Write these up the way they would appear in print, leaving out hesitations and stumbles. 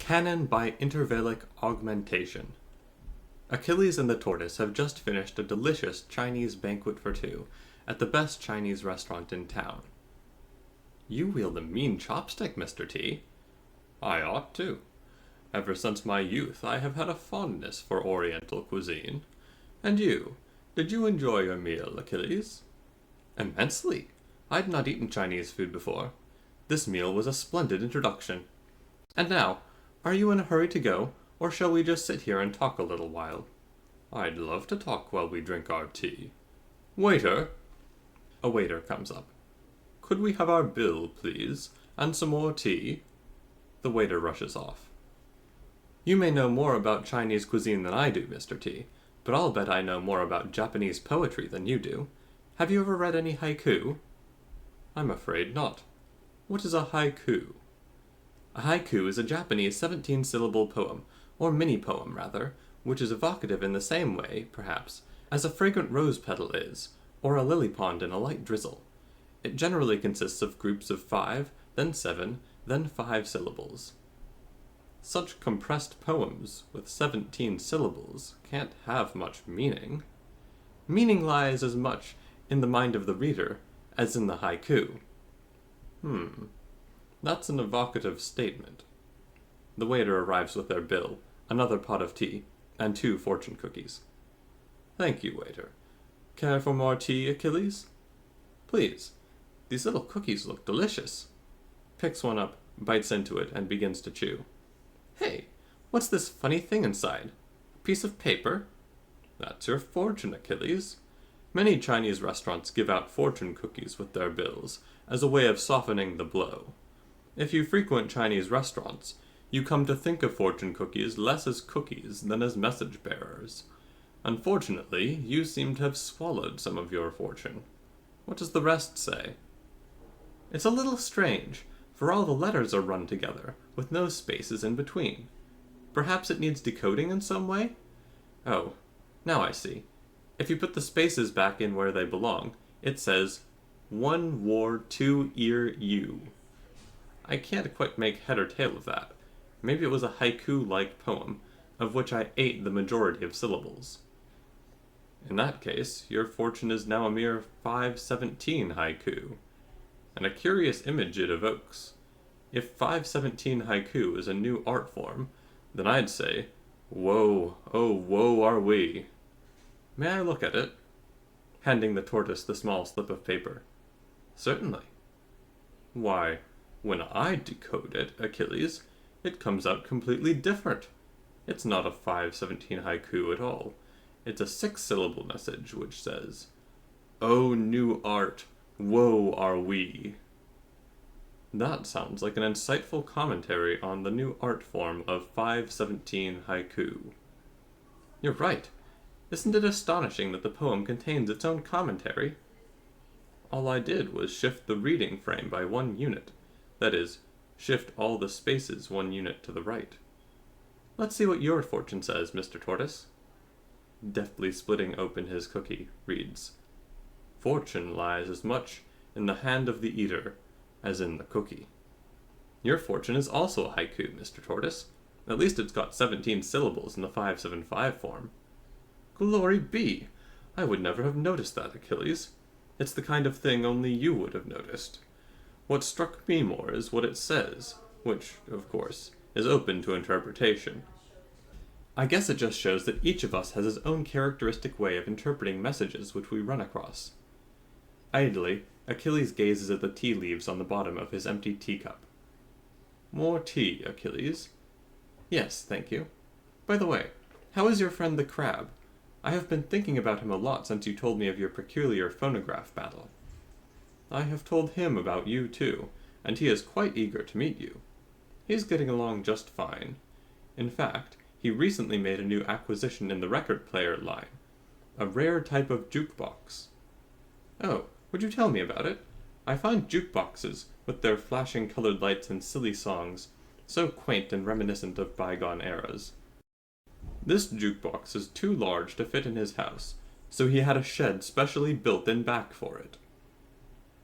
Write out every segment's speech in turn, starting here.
Canon by Intervallic Augmentation. Achilles and the tortoise have just finished a delicious Chinese banquet for two at the best Chinese restaurant in town. You wield a mean chopstick, Mr. T. I ought to. Ever since my youth I have had a fondness for Oriental cuisine. And you, did you enjoy your meal, Achilles? Immensely. I'd not eaten Chinese food before. This meal was a splendid introduction. And now, are you in a hurry to go, or shall we just sit here and talk a little while? I'd love to talk while we drink our tea. Waiter! A waiter comes up. Could we have our bill, please, and some more tea? The waiter rushes off. You may know more about Chinese cuisine than I do, Mr. T, but I'll bet I know more about Japanese poetry than you do. Have you ever read any haiku? I'm afraid not. What is a haiku? A haiku is a Japanese 17-syllable poem, or mini-poem rather, which is evocative in the same way, perhaps, as a fragrant rose petal is, or a lily pond in a light drizzle. It generally consists of groups of 5, then 7, then 5 syllables. Such compressed poems with 17 syllables can't have much meaning. Meaning lies as much in the mind of the reader as in the haiku. That's an evocative statement. The waiter arrives with their bill, another pot of tea, and 2 fortune cookies. Thank you, waiter. Care for more tea, Achilles? Please. These little cookies look delicious. Picks one up, bites into it, and begins to chew. Hey, what's this funny thing inside? A piece of paper? That's your fortune, Achilles. Many Chinese restaurants give out fortune cookies with their bills, as a way of softening the blow. If you frequent Chinese restaurants, you come to think of fortune cookies less as cookies than as message bearers. Unfortunately, you seem to have swallowed some of your fortune. What does the rest say? It's a little strange, for all the letters are run together, with no spaces in between. Perhaps it needs decoding in some way? Oh, now I see. If you put the spaces back in where they belong, it says, 1 war 2 ear you. I can't quite make head or tail of that. Maybe it was a haiku-like poem, of which I ate the majority of syllables. In that case, your fortune is now a mere 517 haiku, and a curious image it evokes. If 517 haiku is a new art form, then I'd say, woe, oh woe are we. May I look at it? Handing the tortoise the small slip of paper. Certainly. Why, when I decode it, Achilles, it comes out completely different. It's not a 517 haiku at all. It's a 6-syllable message which says, O new art, woe are we. That sounds like an insightful commentary on the new art form of 517 haiku. You're right. Isn't it astonishing that the poem contains its own commentary? All I did was shift the reading frame by 1 unit. That is, shift all the spaces 1 unit to the right. Let's see what your fortune says, Mr. Tortoise. Deftly splitting open his cookie, reads, Fortune lies as much in the hand of the eater as in the cookie. Your fortune is also a haiku, Mr. Tortoise. At least it's got 17 syllables in the 575 form. Glory be! I would never have noticed that, Achilles. It's the kind of thing only you would have noticed. What struck me more is what it says, which, of course, is open to interpretation. I guess it just shows that each of us has his own characteristic way of interpreting messages which we run across. Idly, Achilles gazes at the tea leaves on the bottom of his empty teacup. More tea, Achilles? Yes, thank you. By the way, how is your friend the crab? I have been thinking about him a lot since you told me of your peculiar phonograph battle. I have told him about you too, and he is quite eager to meet you. He's getting along just fine. In fact, he recently made a new acquisition in the record player line, a rare type of jukebox. Oh, would you tell me about it? I find jukeboxes, with their flashing colored lights and silly songs, so quaint and reminiscent of bygone eras. This jukebox is too large to fit in his house, so he had a shed specially built in back for it.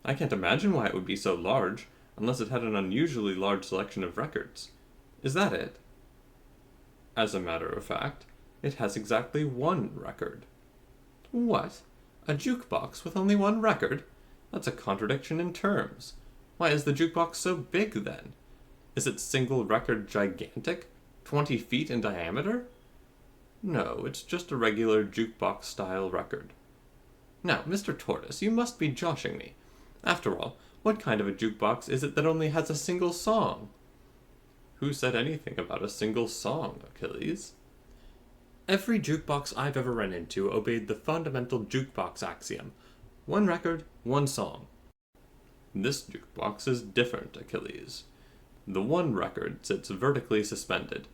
I can't imagine why it would be so large, unless it had an unusually large selection of records. Is that it? As a matter of fact, it has exactly one record. What? A jukebox with only one record? That's a contradiction in terms. Why is the jukebox so big, then? Is its single record gigantic? 20 feet in diameter? No, it's just a regular jukebox-style record. Now, Mr. Tortoise, you must be joshing me. After all, what kind of a jukebox is it that only has a single song? Who said anything about a single song, Achilles? Every jukebox I've ever run into obeyed the fundamental jukebox axiom. One record, one song. This jukebox is different, Achilles. The one record sits vertically suspended,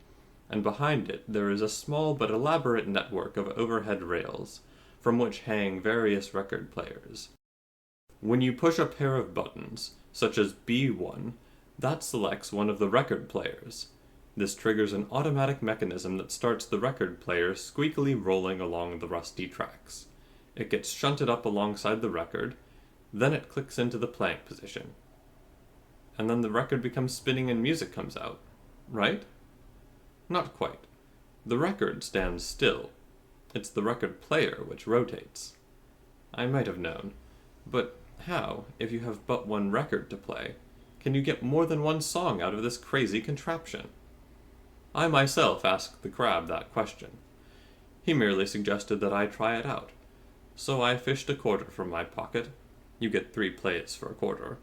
and behind it there is a small but elaborate network of overhead rails, from which hang various record players. When you push a pair of buttons, such as B1, that selects one of the record players. This triggers an automatic mechanism that starts the record player squeakily rolling along the rusty tracks. It gets shunted up alongside the record, then it clicks into the playing position. And then the record becomes spinning and music comes out, right? Not quite. The record stands still. It's the record player which rotates. I might have known. But how, if you have but one record to play, can you get more than one song out of this crazy contraption? I myself asked the crab that question. He merely suggested that I try it out. So I fished a quarter from my pocket, you get 3 plays for a quarter,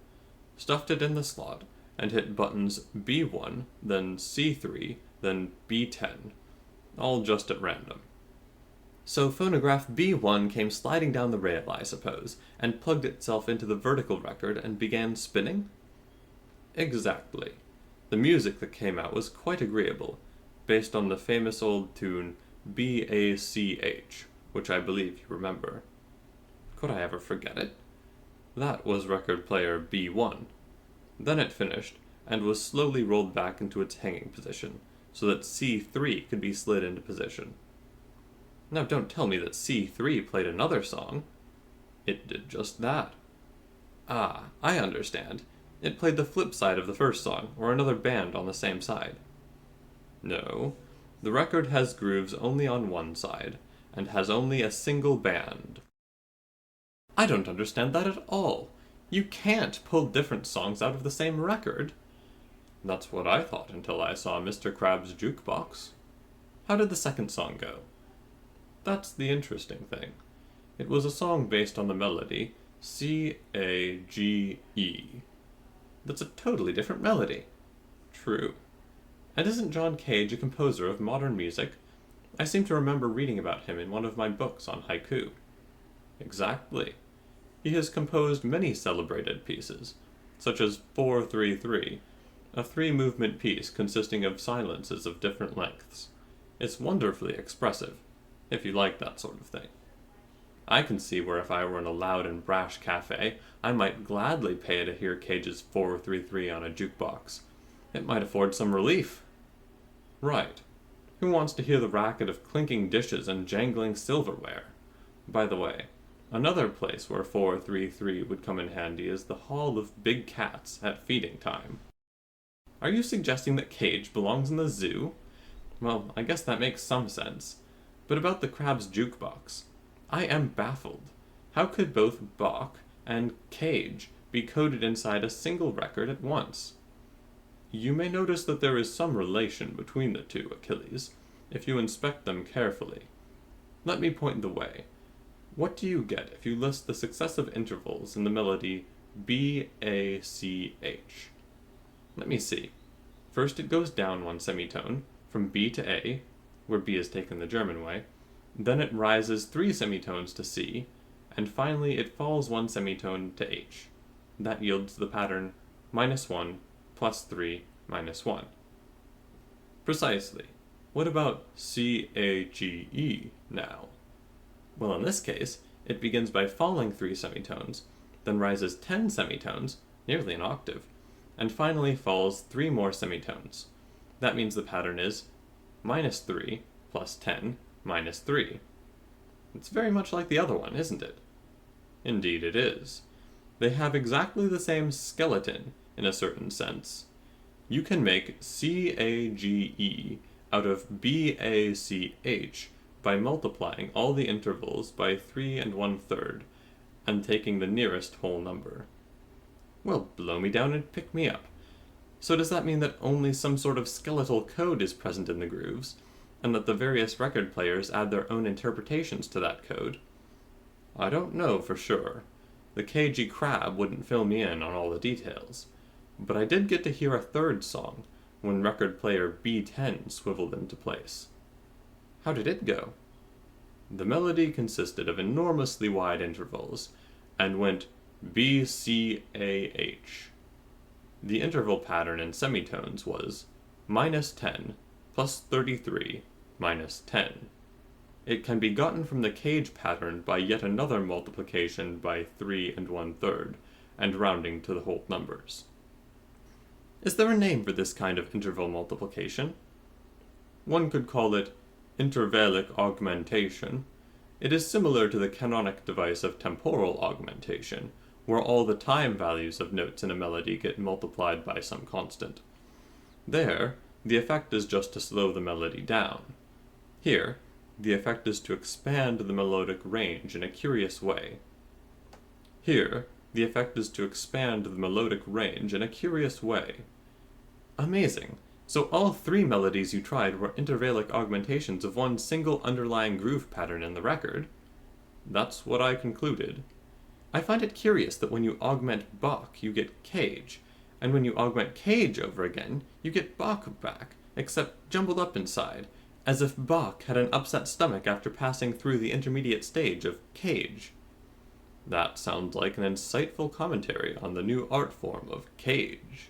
stuffed it in the slot, and hit buttons B1, then C3, then B10, all just at random. So phonograph B1 came sliding down the rail, I suppose, and plugged itself into the vertical record and began spinning? Exactly. The music that came out was quite agreeable, based on the famous old tune B-A-C-H, which I believe you remember. Could I ever forget it? That was record player B1. Then it finished, and was slowly rolled back into its hanging position, so that C3 could be slid into position. Now don't tell me that C3 played another song. It did just that. Ah, I understand. It played the flip side of the first song, or another band on the same side. No, the record has grooves only on one side, and has only a single band. I don't understand that at all. You can't pull different songs out of the same record. That's what I thought until I saw Mr. Crab's jukebox. How did the second song go? That's the interesting thing. It was a song based on the melody C-A-G-E. That's a totally different melody. True. And isn't John Cage a composer of modern music? I seem to remember reading about him in one of my books on haiku. Exactly. He has composed many celebrated pieces, such as 4-3-3, a 3-movement piece consisting of silences of different lengths. It's wonderfully expressive, if you like that sort of thing. I can see where if I were in a loud and brash cafe, I might gladly pay to hear Cage's 4-3-3 on a jukebox. It might afford some relief. Right. Who wants to hear the racket of clinking dishes and jangling silverware? By the way, another place where 4-3-3 would come in handy is the Hall of Big Cats at feeding time. Are you suggesting that Cage belongs in the zoo? Well, I guess that makes some sense. But about the crab's jukebox, I am baffled. How could both Bach and Cage be coded inside a single record at once? You may notice that there is some relation between the two, Achilles, if you inspect them carefully. Let me point the way. What do you get if you list the successive intervals in the melody B-A-C-H? Let me see. First it goes down 1 semitone, from B to A, where B is taken the German way, then it rises 3 semitones to C, and finally it falls 1 semitone to H. That yields the pattern -1, +3, -1. Precisely. What about C-A-G-E now? Well, in this case, it begins by falling 3 semitones, then rises 10 semitones, nearly an octave, and finally falls 3 more semitones. That means the pattern is -3 + 10 -3. It's very much like the other one, isn't it? Indeed it is. They have exactly the same skeleton, in a certain sense. You can make C-A-G-E out of BACH by multiplying all the intervals by 3 1/3 and taking the nearest whole number. Well, blow me down and pick me up. So does that mean that only some sort of skeletal code is present in the grooves, and that the various record players add their own interpretations to that code? I don't know for sure. The cagey crab wouldn't fill me in on all the details, but I did get to hear a third song when record player B10 swiveled into place. How did it go? The melody consisted of enormously wide intervals and went B-C-A-H. The interval pattern in semitones was -10 plus 33 minus 10. It can be gotten from the cage pattern by yet another multiplication by 3 1/3 and rounding to the whole numbers. Is there a name for this kind of interval multiplication? One could call it Intervallic augmentation. It is similar to the canonic device of temporal augmentation, where all the time values of notes in a melody get multiplied by some constant. There, the effect is just to slow the melody down. Here, the effect is to expand the melodic range in a curious way. Amazing! So all three melodies you tried were intervallic augmentations of one single underlying groove pattern in the record? That's what I concluded. I find it curious that when you augment Bach, you get cage, and when you augment cage over again, you get Bach back, except jumbled up inside, as if Bach had an upset stomach after passing through the intermediate stage of cage. That sounds like an insightful commentary on the new art form of cage.